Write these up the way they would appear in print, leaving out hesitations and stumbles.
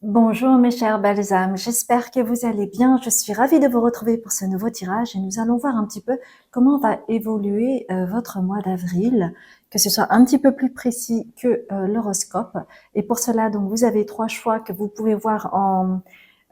Bonjour mes chères belles âmes, j'espère que vous allez bien. Je suis ravie de vous retrouver pour ce nouveau tirage et nous allons voir un petit peu comment va évoluer votre mois d'avril, que ce soit un petit peu plus précis que l'horoscope. Et pour cela, donc, vous avez 3 choix que vous pouvez voir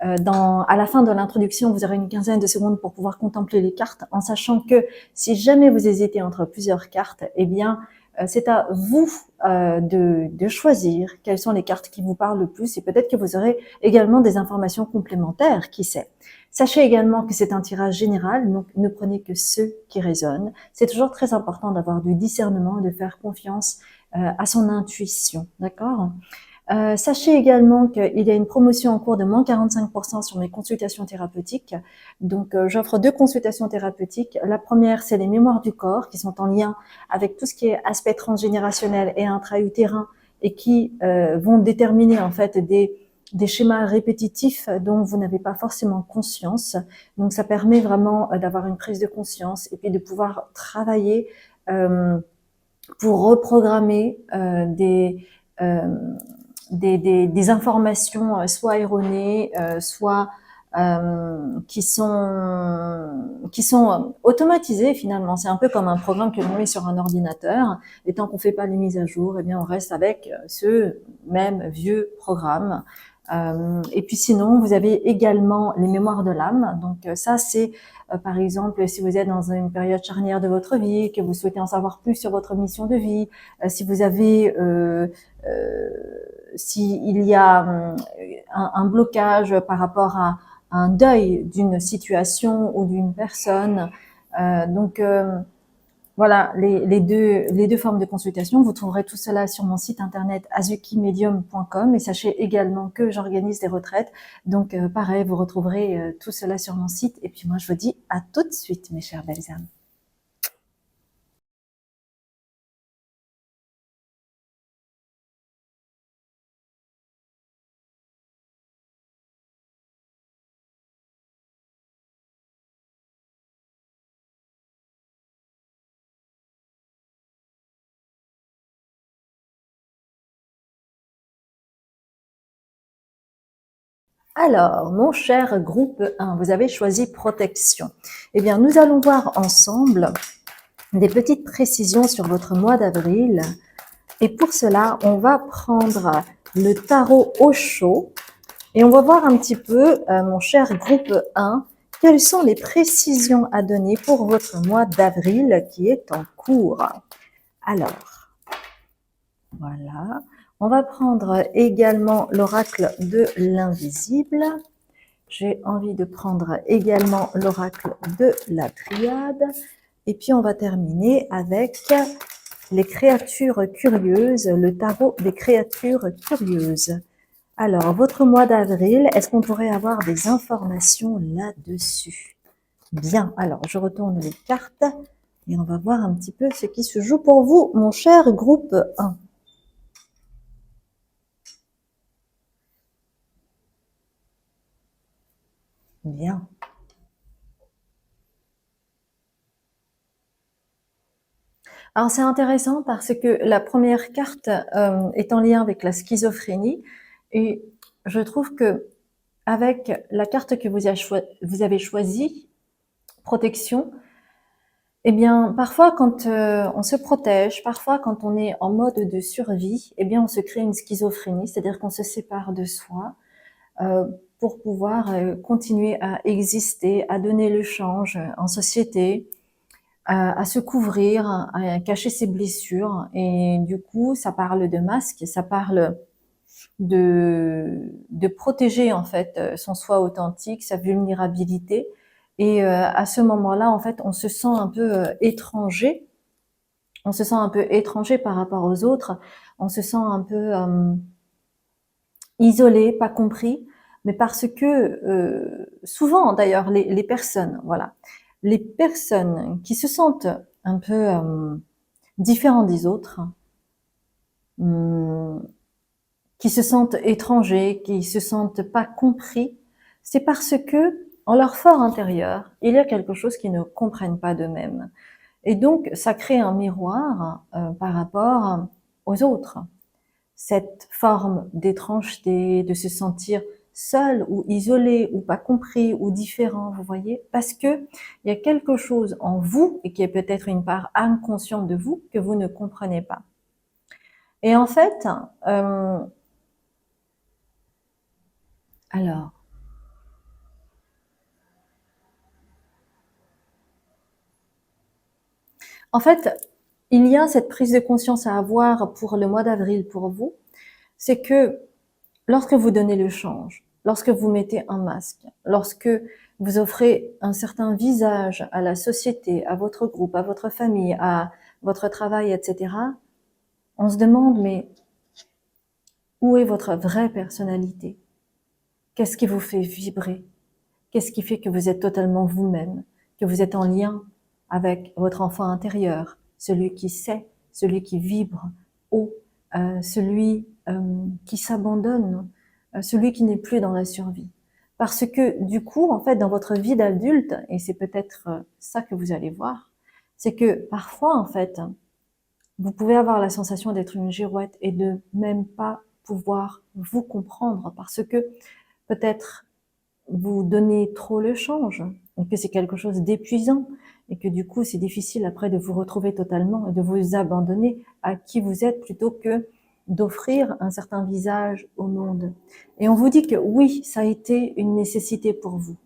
à la fin de l'introduction. Vous aurez une quinzaine de secondes pour pouvoir contempler les cartes, en sachant que si jamais vous hésitez entre plusieurs cartes, eh bien, c'est à vous de choisir quelles sont les cartes qui vous parlent le plus et peut-être que vous aurez également des informations complémentaires, qui sait. Sachez également que c'est un tirage général, donc ne prenez que ceux qui résonnent. C'est toujours très important d'avoir du discernement et de faire confiance à son intuition, d'accord ? Sachez également qu'il y a une promotion en cours de moins 45% sur mes consultations thérapeutiques. Donc, j'offre 2 consultations thérapeutiques. La première, c'est les mémoires du corps qui sont en lien avec tout ce qui est aspect transgénérationnel et intra-utérin et qui vont déterminer en fait des schémas répétitifs dont vous n'avez pas forcément conscience. Donc, ça permet vraiment d'avoir une prise de conscience et puis de pouvoir travailler pour reprogrammer euh, des informations soit erronées, soit qui sont automatisées finalement. C'est un peu comme un programme que l'on met sur un ordinateur. Et tant qu'on fait pas les mises à jour, eh bien on reste avec ce même vieux programme. Et puis sinon, vous avez également les mémoires de l'âme. Donc ça, c'est par exemple si vous êtes dans une période charnière de votre vie, que vous souhaitez en savoir plus sur votre mission de vie, si vous avez s'il y a un blocage par rapport à un deuil d'une situation ou d'une personne. Donc voilà, les deux formes de consultation. Vous trouverez tout cela sur mon site internet azukimedium.com et sachez également que j'organise des retraites. Donc pareil, vous retrouverez tout cela sur mon site. Et puis moi, je vous dis à tout de suite, mes chères belles âmes. Alors, mon cher groupe 1, vous avez choisi protection. Eh bien, nous allons voir ensemble des petites précisions sur votre mois d'avril. Et pour cela, on va prendre le tarot Osho et on va voir un petit peu, mon cher groupe 1, quelles sont les précisions à donner pour votre mois d'avril qui est en cours. Alors, voilà. On va prendre également l'oracle de l'invisible. J'ai envie de prendre également l'oracle de la triade. Et puis, on va terminer avec les créatures curieuses, le tarot des créatures curieuses. Alors, votre mois d'avril, est-ce qu'on pourrait avoir des informations là-dessus? Bien, alors je retourne les cartes et on va voir un petit peu ce qui se joue pour vous, mon cher groupe 1. Bien. Alors c'est intéressant parce que la première carte est en lien avec la schizophrénie et je trouve que avec la carte que vous avez choisie, protection, eh bien parfois quand on se protège, parfois quand on est en mode de survie, eh bien on se crée une schizophrénie, c'est-à-dire qu'on se sépare de soi pour pouvoir continuer à exister, à donner le change en société, à se couvrir, à cacher ses blessures. Et du coup, ça parle de masque, ça parle de protéger en fait son soi authentique, sa vulnérabilité. Et à ce moment-là, en fait, on se sent un peu étranger. On se sent un peu étranger par rapport aux autres. On se sent un peu isolé, pas compris. Mais parce que souvent, d'ailleurs, les personnes, voilà, les personnes qui se sentent un peu différents des autres, hum, qui se sentent étrangers, qui se sentent pas compris, c'est parce que en leur fort intérieur, il y a quelque chose qu'ils ne comprennent pas d'eux-mêmes. Et donc, ça crée un miroir par rapport aux autres. cette forme d'étrangeté, de se sentir seul ou isolé ou pas compris ou différent, vous voyez, parce que il y a quelque chose en vous et qui est peut-être une part inconsciente de vous que vous ne comprenez pas. Et en fait, alors, en fait, il y a cette prise de conscience à avoir pour le mois d'avril pour vous, c'est que lorsque vous donnez le change, lorsque vous mettez un masque, lorsque vous offrez un certain visage à la société, à votre groupe, à votre famille, à votre travail, etc., on se demande, mais où est votre vraie personnalité? Qu'est-ce qui vous fait vibrer? Qu'est-ce qui fait que vous êtes totalement vous-même, que vous êtes en lien avec votre enfant intérieur, celui qui sait, celui qui vibre haut, celui qui s'abandonne, celui qui n'est plus dans la survie. Parce que du coup, en fait, dans votre vie d'adulte, et c'est peut-être ça que vous allez voir, c'est que parfois, en fait, vous pouvez avoir la sensation d'être une girouette et de même pas pouvoir vous comprendre parce que peut-être vous donnez trop le change et que c'est quelque chose d'épuisant et que du coup c'est difficile après de vous retrouver totalement et de vous abandonner à qui vous êtes plutôt que d'offrir un certain visage au monde. Et on vous dit que oui, ça a été une nécessité pour vous,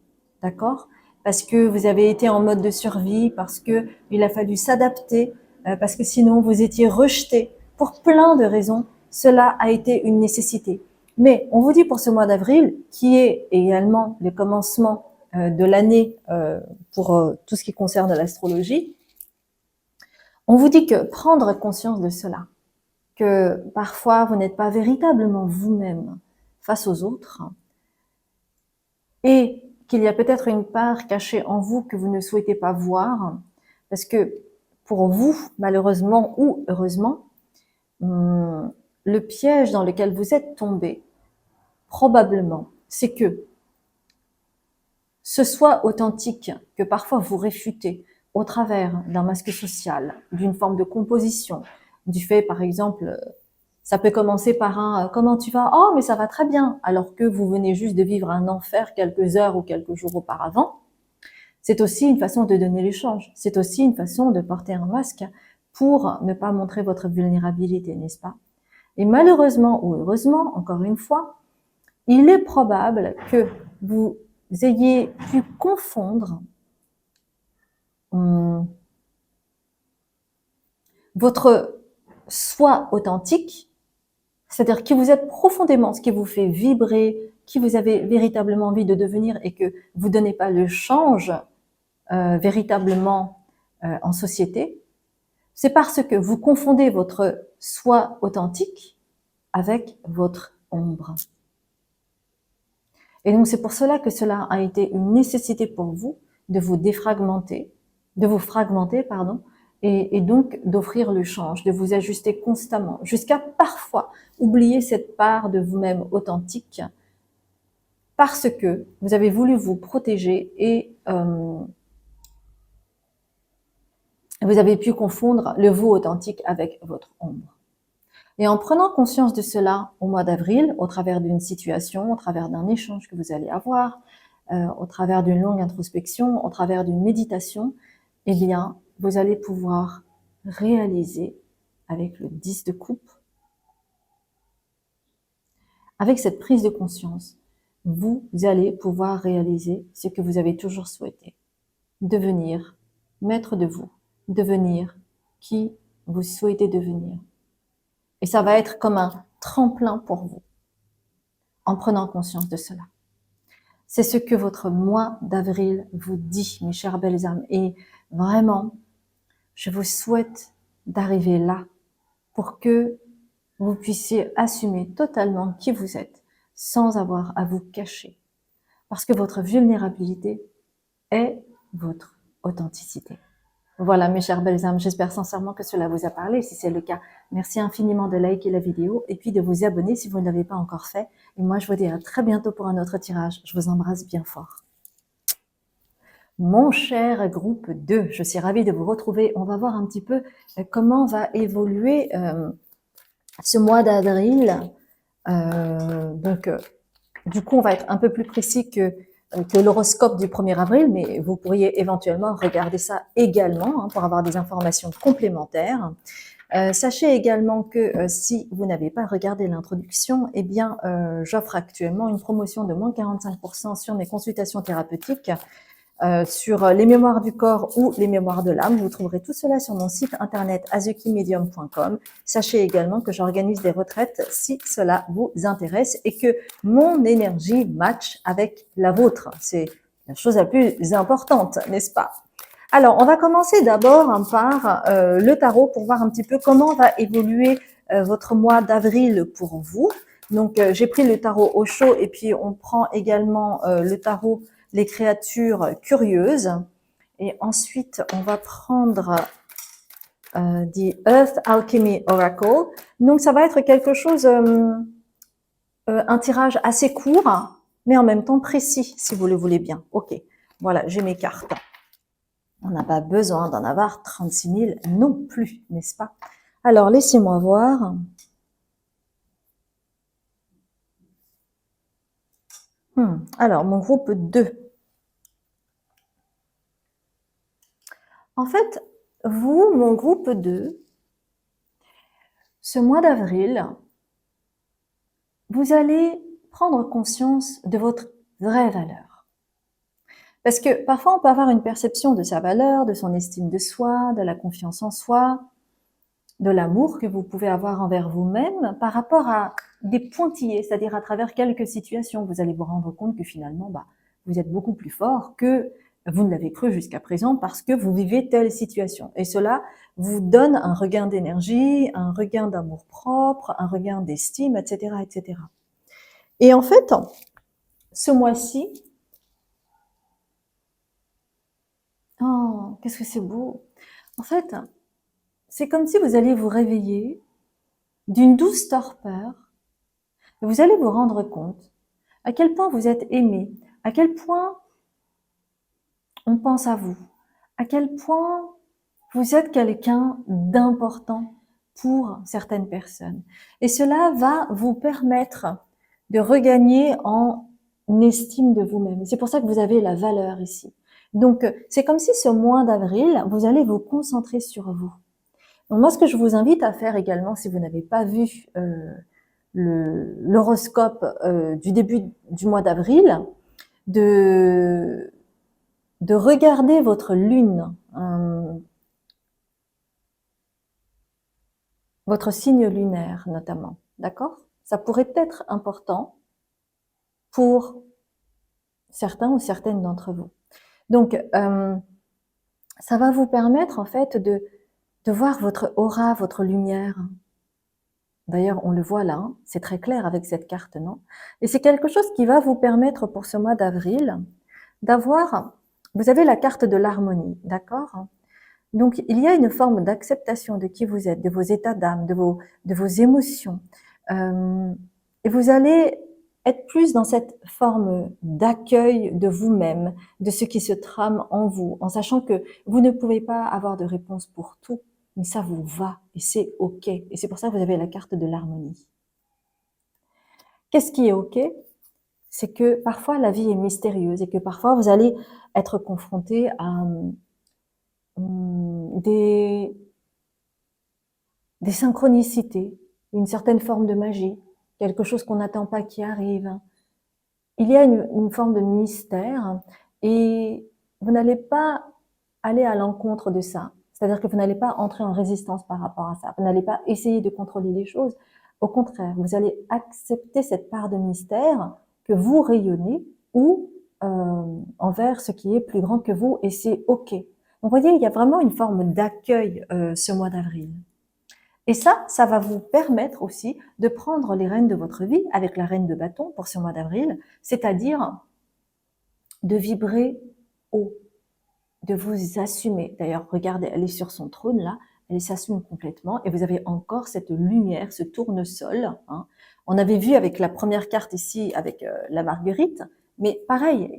d'accord? Parce que vous avez été en mode de survie, parce que il a fallu s'adapter, parce que sinon vous étiez rejeté pour plein de raisons. Cela a été une nécessité. Mais on vous dit pour ce mois d'avril, qui est également le commencement de l'année pour tout ce qui concerne l'astrologie, on vous dit que prendre conscience de cela, que parfois vous n'êtes pas véritablement vous-même face aux autres, et qu'il y a peut-être une part cachée en vous que vous ne souhaitez pas voir, parce que pour vous, malheureusement ou heureusement, le piège dans lequel vous êtes tombé, probablement, c'est que ce soit authentique que parfois vous réfutez au travers d'un masque social, d'une forme de composition, du fait, par exemple, ça peut commencer par un comment tu vas? Oh, mais ça va très bien, alors que vous venez juste de vivre un enfer quelques heures ou quelques jours auparavant. C'est aussi une façon de donner l'échange. C'est aussi une façon de porter un masque pour ne pas montrer votre vulnérabilité, n'est-ce pas? Et malheureusement ou heureusement, encore une fois, il est probable que vous ayez pu confondre votre soi authentique, c'est-à-dire qui vous êtes profondément, ce qui vous fait vibrer, qui vous avez véritablement envie de devenir et que vous donnez pas le change véritablement en société, c'est parce que vous confondez votre soi authentique avec votre ombre. Et donc c'est pour cela que cela a été une nécessité pour vous de vous défragmenter, de vous fragmenter, pardon, et donc d'offrir le change, de vous ajuster constamment, jusqu'à parfois oublier cette part de vous-même authentique, parce que vous avez voulu vous protéger et vous avez pu confondre le vous authentique avec votre ombre. Et en prenant conscience de cela au mois d'avril, au travers d'une situation, au travers d'un échange que vous allez avoir, au travers d'une longue introspection, au travers d'une méditation, eh bien, vous allez pouvoir réaliser avec le 10 de coupe, avec cette prise de conscience, vous allez pouvoir réaliser ce que vous avez toujours souhaité. Devenir maître de vous, devenir qui vous souhaitez devenir. Et ça va être comme un tremplin pour vous, en prenant conscience de cela. C'est ce que votre mois d'avril vous dit, mes chères belles âmes. Et vraiment, je vous souhaite d'arriver là pour que vous puissiez assumer totalement qui vous êtes sans avoir à vous cacher. Parce que votre vulnérabilité est votre authenticité. Voilà, mes chères belles âmes, j'espère sincèrement que cela vous a parlé. Si c'est le cas, merci infiniment de liker la vidéo et puis de vous abonner si vous ne l'avez pas encore fait. Et moi, je vous dis à très bientôt pour un autre tirage. Je vous embrasse bien fort. Mon cher groupe 2, je suis ravie de vous retrouver. On va voir un petit peu comment va évoluer ce mois d'avril, donc du coup, on va être un peu plus précis que l'horoscope du 1er avril, mais vous pourriez éventuellement regarder ça également hein, pour avoir des informations complémentaires. Sachez également que si vous n'avez pas regardé l'introduction, eh bien, j'offre actuellement une promotion de moins 45% sur mes consultations thérapeutiques sur les mémoires du corps ou les mémoires de l'âme. Vous trouverez tout cela sur mon site internet azukimedium.com. Sachez également que j'organise des retraites si cela vous intéresse et que mon énergie match avec la vôtre. C'est la chose la plus importante, n'est-ce pas? Alors, on va commencer d'abord par le tarot pour voir un petit peu comment va évoluer votre mois d'avril pour vous. Donc, j'ai pris le tarot au chaud et puis on prend également le tarot les créatures curieuses. Et ensuite, on va prendre The Earth Alchemy Oracle. Donc, ça va être quelque chose, un tirage assez court, mais en même temps précis, si vous le voulez bien. Ok, voilà, j'ai mes cartes. On n'a pas besoin d'en avoir 36 000 non plus, n'est-ce pas? Alors, laissez-moi voir. Alors, mon groupe 2. En fait, vous, mon groupe 2, ce mois d'avril, vous allez prendre conscience de votre vraie valeur. Parce que parfois, on peut avoir une perception de sa valeur, de son estime de soi, de la confiance en soi, de l'amour que vous pouvez avoir envers vous-même par rapport à des pointillés, c'est-à-dire à travers quelques situations. Vous allez vous rendre compte que finalement, vous êtes beaucoup plus fort que vous ne l'avez cru jusqu'à présent parce que vous vivez telle situation. Et cela vous donne un regain d'énergie, un regain d'amour propre, un regain d'estime, etc., etc. Et en fait, ce mois-ci, oh, qu'est-ce que c'est beau! En fait, c'est comme si vous alliez vous réveiller d'une douce torpeur et vous allez vous rendre compte à quel point vous êtes aimé, à quel point on pense à vous, à quel point vous êtes quelqu'un d'important pour certaines personnes. Et cela va vous permettre de regagner en estime de vous-même. C'est pour ça que vous avez la valeur ici. Donc, c'est comme si ce mois d'avril, vous allez vous concentrer sur vous. Donc, moi, ce que je vous invite à faire également, si vous n'avez pas vu l'horoscope du début du mois d'avril, de regarder votre lune, votre signe lunaire notamment, d'accord? Ça pourrait être important pour certains ou certaines d'entre vous. Donc, ça va vous permettre en fait de voir votre aura, votre lumière. D'ailleurs, on le voit là, hein, c'est très clair avec cette carte, non? Et c'est quelque chose qui va vous permettre pour ce mois d'avril d'avoir, vous avez la carte de l'harmonie, d'accord? Donc, il y a une forme d'acceptation de qui vous êtes, de vos états d'âme, de vos émotions. Et vous allez être plus dans cette forme d'accueil de vous-même, de ce qui se trame en vous, en sachant que vous ne pouvez pas avoir de réponse pour tout, mais ça vous va et c'est OK. Et c'est pour ça que vous avez la carte de l'harmonie. Qu'est-ce qui est OK? C'est que parfois la vie est mystérieuse et que parfois vous allez être confronté à des synchronicités, une certaine forme de magie, quelque chose qu'on n'attend pas qui arrive. Il y a une forme de mystère et vous n'allez pas aller à l'encontre de ça. C'est-à-dire que vous n'allez pas entrer en résistance par rapport à ça. Vous n'allez pas essayer de contrôler les choses. Au contraire, vous allez accepter cette part de mystère que vous rayonnez ou envers ce qui est plus grand que vous et c'est OK. Donc, vous voyez, il y a vraiment une forme d'accueil ce mois d'avril. Et ça va vous permettre aussi de prendre les rênes de votre vie avec la reine de bâton pour ce mois d'avril, c'est-à-dire de vibrer haut, de vous assumer. D'ailleurs, regardez, elle est sur son trône là, elle s'assume complètement et vous avez encore cette lumière, ce tournesol. Hein. On avait vu avec la première carte ici, avec la marguerite, mais pareil,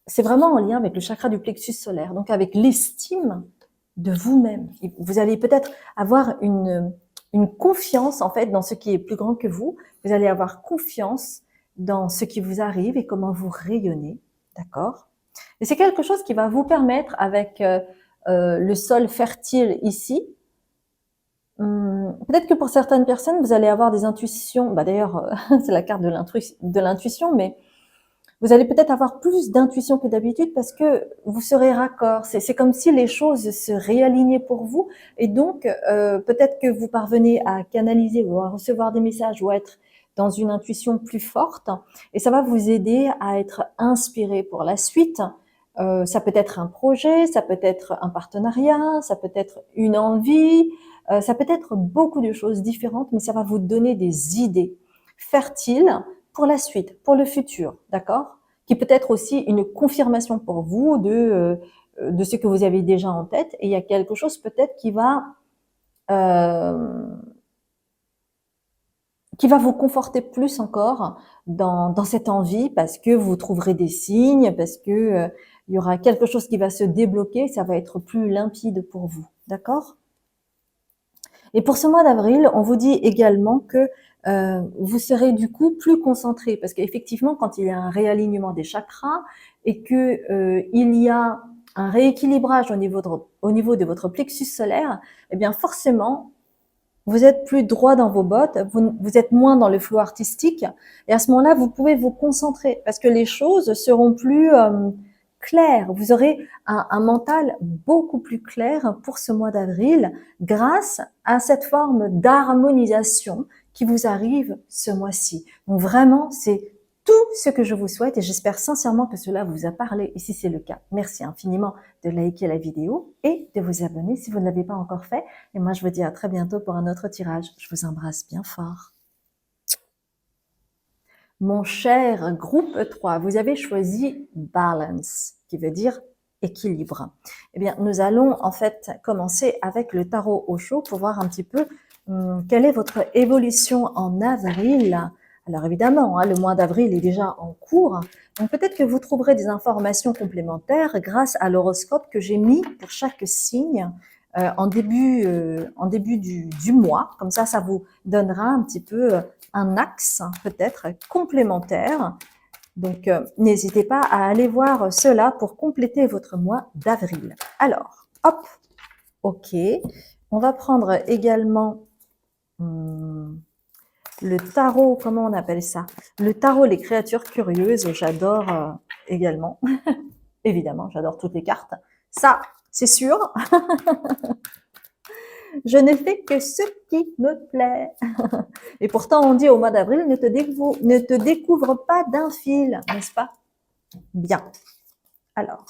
c'est vraiment en lien avec le chakra du plexus solaire, donc avec l'estime de vous-même. Vous allez peut-être avoir une une confiance en fait dans ce qui est plus grand que vous. Vous allez avoir confiance dans ce qui vous arrive et comment vous rayonnez, d'accord? Et c'est quelque chose qui va vous permettre, avec le sol fertile ici, peut-être que pour certaines personnes, vous allez avoir des intuitions. Bah d'ailleurs, c'est la carte de l'intuition, mais vous allez peut-être avoir plus d'intuition que d'habitude parce que vous serez raccord. C'est comme si les choses se réalignaient pour vous. Et donc, peut-être que vous parvenez à canaliser ou à recevoir des messages ou à être dans une intuition plus forte. Et ça va vous aider à être inspiré pour la suite. Ça peut être un projet, ça peut être un partenariat, ça peut être une envie, ça peut être beaucoup de choses différentes, mais ça va vous donner des idées fertiles pour la suite, pour le futur, d'accord? Qui peut être aussi une confirmation pour vous de ce que vous avez déjà en tête. Et il y a quelque chose peut-être euh, qui va vous conforter plus encore dans cette envie, parce que vous trouverez des signes, parce que il y aura quelque chose qui va se débloquer, ça va être plus limpide pour vous, d'accord? Et pour ce mois d'avril, on vous dit également que vous serez du coup plus concentré, parce qu'effectivement, quand il y a un réalignement des chakras et que il y a un rééquilibrage au niveau de votre plexus solaire, eh bien forcément, vous êtes plus droit dans vos bottes, vous êtes moins dans le flot artistique, et à ce moment-là, vous pouvez vous concentrer, parce que les choses seront plus claires. Vous aurez un mental beaucoup plus clair pour ce mois d'avril, grâce à cette forme d'harmonisation qui vous arrive ce mois-ci. Donc vraiment, c'est tout ce que je vous souhaite, et j'espère sincèrement que cela vous a parlé. Et si c'est le cas, merci infiniment de liker la vidéo et de vous abonner si vous ne l'avez pas encore fait. Et moi, je vous dis à très bientôt pour un autre tirage. Je vous embrasse bien fort. Mon cher groupe 3, vous avez choisi Balance, qui veut dire équilibre. Eh bien, nous allons en fait commencer avec le tarot Osho pour voir un petit peu quelle est votre évolution en avril. Alors évidemment, le mois d'avril est déjà en cours, donc peut-être que vous trouverez des informations complémentaires grâce à l'horoscope que j'ai mis pour chaque signe en début du mois. Comme ça vous donnera un petit peu un axe peut-être complémentaire. Donc, n'hésitez pas à aller voir cela pour compléter votre mois d'avril. Alors, hop, ok. On va prendre également le tarot, comment on appelle ça? Le tarot, les créatures curieuses, j'adore également. Évidemment, j'adore toutes les cartes. Ça, c'est sûr. Je ne fais que ce qui me plaît. Et pourtant, on dit au mois d'avril, ne te découvre pas d'un fil, n'est-ce pas? Bien. Alors.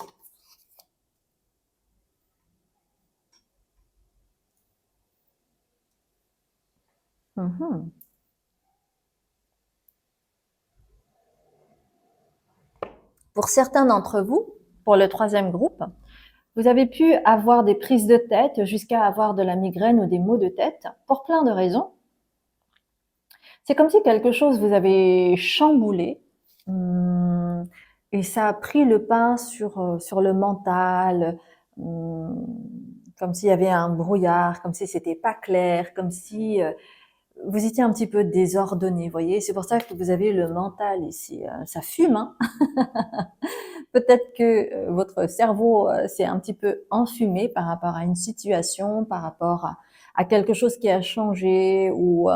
Pour certains d'entre vous, pour le troisième groupe, vous avez pu avoir des prises de tête jusqu'à avoir de la migraine ou des maux de tête pour plein de raisons. C'est comme si quelque chose vous avait chamboulé et ça a pris le pas sur le mental, comme s'il y avait un brouillard, comme si c'était pas clair, comme si vous étiez un petit peu désordonné, voyez. C'est pour ça que vous avez le mental ici. Ça fume, hein. Peut-être que votre cerveau s'est un petit peu enfumé par rapport à une situation, par rapport à quelque chose qui a changé, ou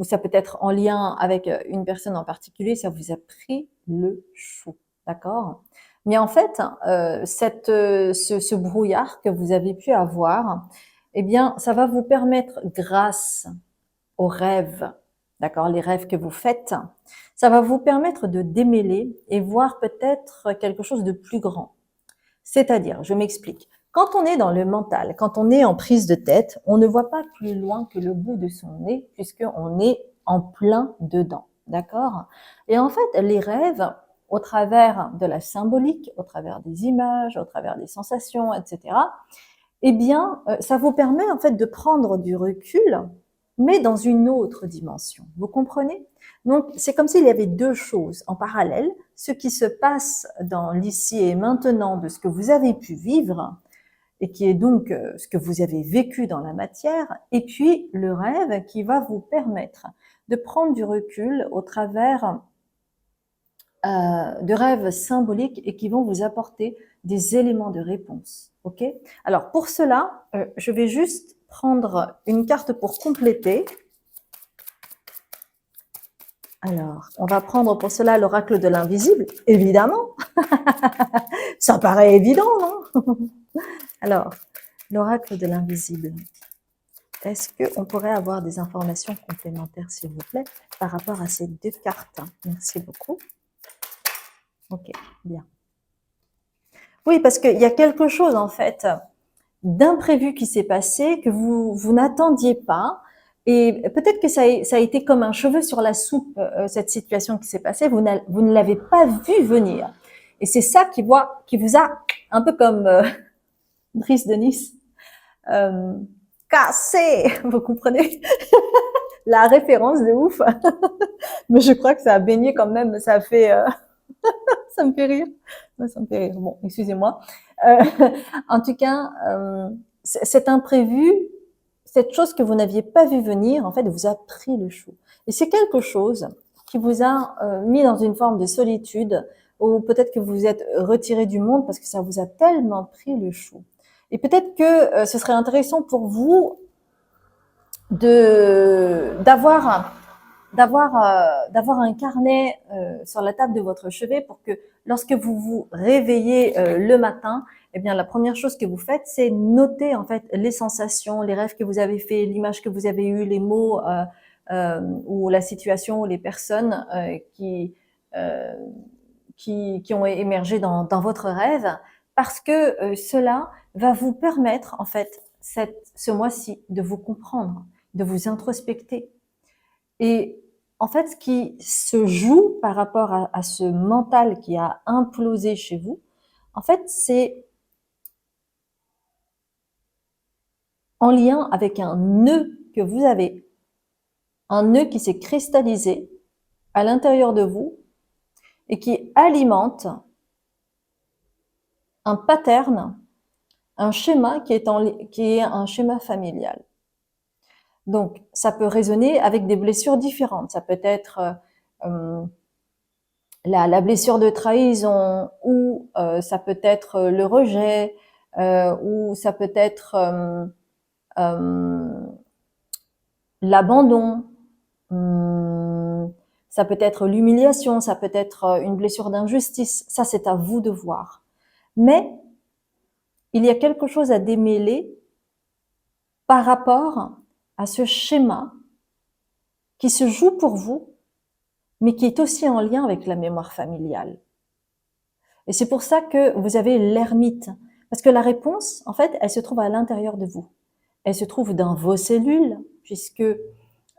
ça peut être en lien avec une personne en particulier, ça vous a pris le chou, d'accord? Mais en fait, ce brouillard que vous avez pu avoir, eh bien, ça va vous permettre, grâce aux rêves, d'accord, les rêves que vous faites, ça va vous permettre de démêler et voir peut-être quelque chose de plus grand. C'est-à-dire, je m'explique. Quand on est dans le mental, quand on est en prise de tête, on ne voit pas plus loin que le bout de son nez, puisqu'on est en plein dedans, d'accord? Et en fait, les rêves, au travers de la symbolique, au travers des images, au travers des sensations, etc., eh bien, ça vous permet en fait de prendre du recul, mais dans une autre dimension. Vous comprenez? Donc, c'est comme s'il y avait deux choses en parallèle, ce qui se passe dans l'ici et maintenant de ce que vous avez pu vivre, et qui est donc ce que vous avez vécu dans la matière, et puis le rêve qui va vous permettre de prendre du recul au travers de rêves symboliques et qui vont vous apporter des éléments de réponse. Ok? Alors pour cela, je vais juste prendre une carte pour compléter. Alors, on va prendre pour cela l'oracle de l'invisible, évidemment. Ça paraît évident, non? Alors, l'oracle de l'invisible. Est-ce qu'on pourrait avoir des informations complémentaires, s'il vous plaît, par rapport à ces deux cartes? Merci beaucoup. Ok, bien. Oui, parce qu'il y a quelque chose, en fait, d'imprévu qui s'est passé, que vous n'attendiez pas. Et peut-être que ça a été comme un cheveu sur la soupe, cette situation qui s'est passée. Vous ne l'avez pas vu venir. Et c'est ça qui vous a, un peu comme Brice de Nice, cassé. Vous comprenez la référence de ouf. Mais je crois que ça a baigné quand même. Ça a fait... ça me fait rire. Ça me fait rire. Bon, excusez-moi. Euh, en tout cas, cet imprévu, cette chose que vous n'aviez pas vu venir, en fait, vous a pris le chou. Et c'est quelque chose qui vous a mis dans une forme de solitude, ou peut-être que vous êtes retiré du monde parce que ça vous a tellement pris le chou. Et peut-être que ce serait intéressant pour vous d'avoir un carnet sur la table de votre chevet pour que lorsque vous vous réveillez le matin, eh bien la première chose que vous faites, c'est noter en fait les sensations, les rêves que vous avez faits, l'image que vous avez eue, les mots ou la situation ou les personnes euh, qui ont émergé dans votre rêve, parce que cela va vous permettre en fait ce mois-ci de vous comprendre, de vous introspecter. Et en fait, ce qui se joue par rapport à ce mental qui a implosé chez vous, en fait, c'est en lien avec un nœud que vous avez, un nœud qui s'est cristallisé à l'intérieur de vous et qui alimente un pattern, un schéma qui est un schéma familial. Donc, ça peut résonner avec des blessures différentes. Ça peut être la blessure de trahison, ou ça peut être le rejet, ou ça peut être l'abandon, ça peut être l'humiliation, ça peut être une blessure d'injustice. Ça, c'est à vous de voir. Mais il y a quelque chose à démêler par rapport à ce schéma qui se joue pour vous, mais qui est aussi en lien avec la mémoire familiale. Et c'est pour ça que vous avez l'ermite. Parce que la réponse, en fait, elle se trouve à l'intérieur de vous. Elle se trouve dans vos cellules, puisque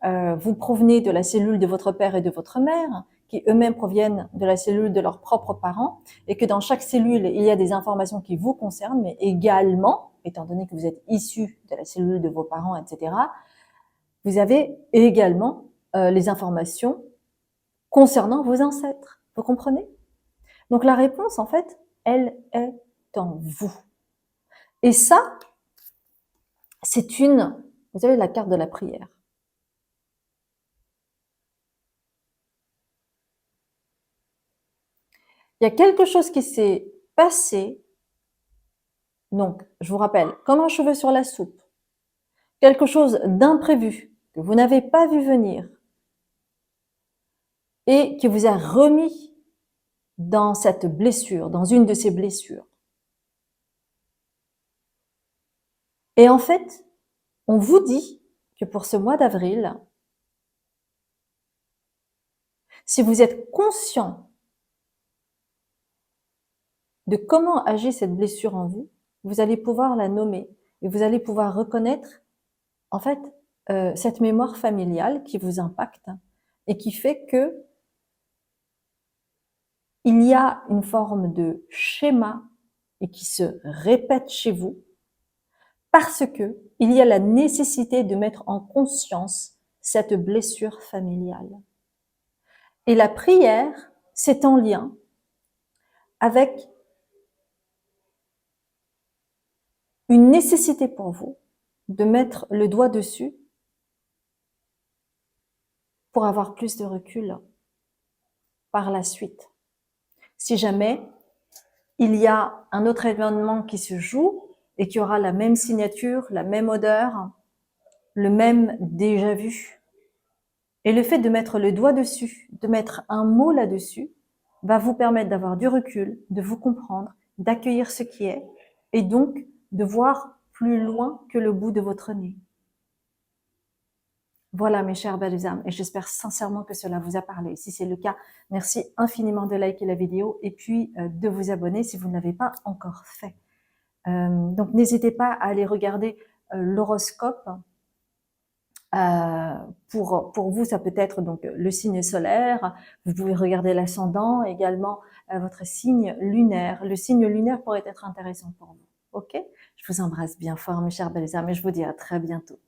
vous provenez de la cellule de votre père et de votre mère, qui eux-mêmes proviennent de la cellule de leurs propres parents, et que dans chaque cellule, il y a des informations qui vous concernent, mais également, étant donné que vous êtes issus de la cellule de vos parents, etc., vous avez également les informations concernant vos ancêtres. Vous comprenez? Donc la réponse, en fait, elle est en vous. Et ça, c'est vous avez la carte de la prière. Il y a quelque chose qui s'est passé. Donc, je vous rappelle, comme un cheveu sur la soupe, quelque chose d'imprévu que vous n'avez pas vu venir et qui vous a remis dans cette blessure, dans une de ces blessures. Et en fait, on vous dit que pour ce mois d'avril, si vous êtes conscient de comment agit cette blessure en vous, vous allez pouvoir la nommer et vous allez pouvoir reconnaître en fait cette mémoire familiale qui vous impacte et qui fait que il y a une forme de schéma et qui se répète chez vous parce que il y a la nécessité de mettre en conscience cette blessure familiale. Et la prière, c'est en lien avec une nécessité pour vous de mettre le doigt dessus pour avoir plus de recul par la suite. Si jamais il y a un autre événement qui se joue et qui aura la même signature, la même odeur, le même déjà vu, et le fait de mettre le doigt dessus, de mettre un mot là-dessus, va vous permettre d'avoir du recul, de vous comprendre, d'accueillir ce qui est, et donc de voir plus loin que le bout de votre nez. Voilà mes chères belles âmes, et j'espère sincèrement que cela vous a parlé. Si c'est le cas, merci infiniment de liker la vidéo et puis de vous abonner si vous ne l'avez pas encore fait. Donc n'hésitez pas à aller regarder l'horoscope. Pour vous, ça peut être donc le signe solaire. Vous pouvez regarder l'ascendant, également votre signe lunaire. Le signe lunaire pourrait être intéressant pour vous. Ok? Je vous embrasse bien fort, mes chères belles âmes, et je vous dis à très bientôt.